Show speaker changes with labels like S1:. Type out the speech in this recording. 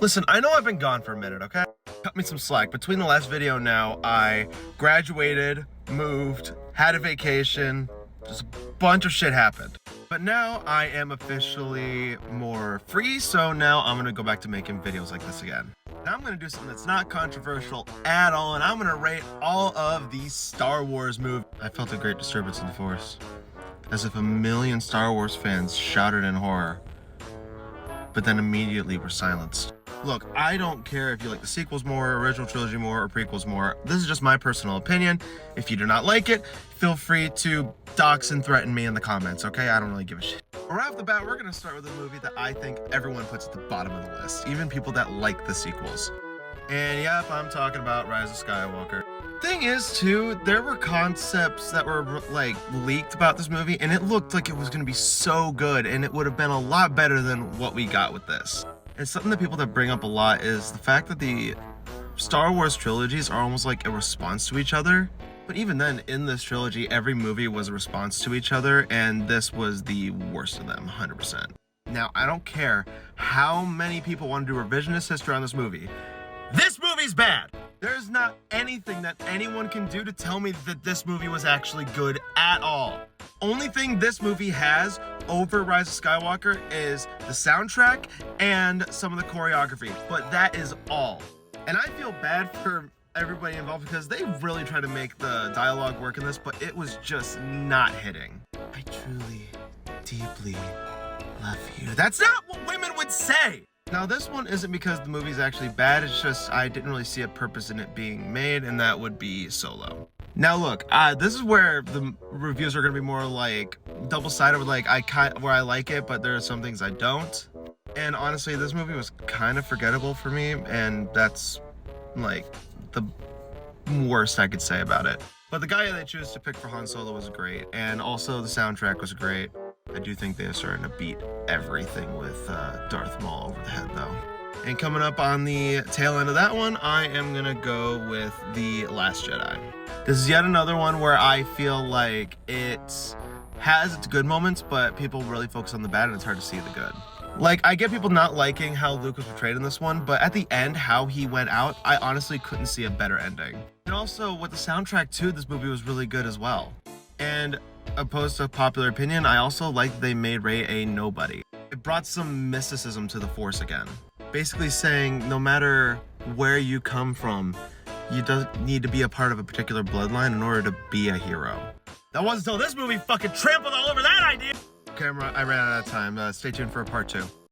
S1: Listen, I know I've been gone for a minute, okay? Cut me some slack. Between the last video now, I graduated, moved, had a vacation, just a bunch of shit happened. But now I am officially more free, so now I'm gonna go back to making videos like this again. Now I'm gonna do something that's not controversial at all, and I'm gonna rate all of these Star Wars movies. I felt a great disturbance in the Force, as if a million Star Wars fans shouted in horror, but then immediately were silenced. Look, I don't care if you like the sequels more, original trilogy more, or prequels more. This is just my personal opinion. If you do not like it, feel free to dox and threaten me in the comments, okay? I don't really give a shit. Right off the bat, we're gonna start with a movie that I think everyone puts at the bottom of the list, even people that like the sequels. And yep, I'm talking about Rise of Skywalker. Thing is, too, there were concepts that were like leaked about this movie, and it looked like it was gonna be so good, and it would have been a lot better than what we got with this. And something that people that bring up a lot is the fact that the Star Wars trilogies are almost like a response to each other. But even then, in this trilogy, every movie was a response to each other, and this was the worst of them, 100%. Now, I don't care how many people want to do revisionist history on this movie. This movie's bad! There's not anything that anyone can do to tell me that this movie was actually good at all. Only thing this movie has over Rise of Skywalker is the soundtrack and some of the choreography, but that is all. And I feel bad for everybody involved because they really tried to make the dialogue work in this, but it was just not hitting. I truly, deeply love you. That's not what women would say! Now, this one isn't because the movie's actually bad, it's just I didn't really see a purpose in it being made, and that would be Solo. Now look, this is where the reviews are gonna be more like double-sided, with like where I like it, but there are some things I don't. And honestly, this movie was kind of forgettable for me, and that's like the worst I could say about it. But the guy they choose to pick for Han Solo was great, and also the soundtrack was great. I do think they're starting to beat everything with Darth Maul over the head though. And coming up on the tail end of that one, I am gonna go with The Last Jedi. This is yet another one where I feel like it has its good moments, but people really focus on the bad and it's hard to see the good. Like, I get people not liking how Luke was portrayed in this one, but at the end, how he went out, I honestly couldn't see a better ending. And also, with the soundtrack too, this movie was really good as well. And opposed to popular opinion, I also like they made Rey a nobody. It brought some mysticism to the Force again. Basically saying, no matter where you come from, you don't need to be a part of a particular bloodline in order to be a hero. That wasn't until this movie fucking trampled all over that idea! Okay, I ran out of time. Stay tuned for a part 2.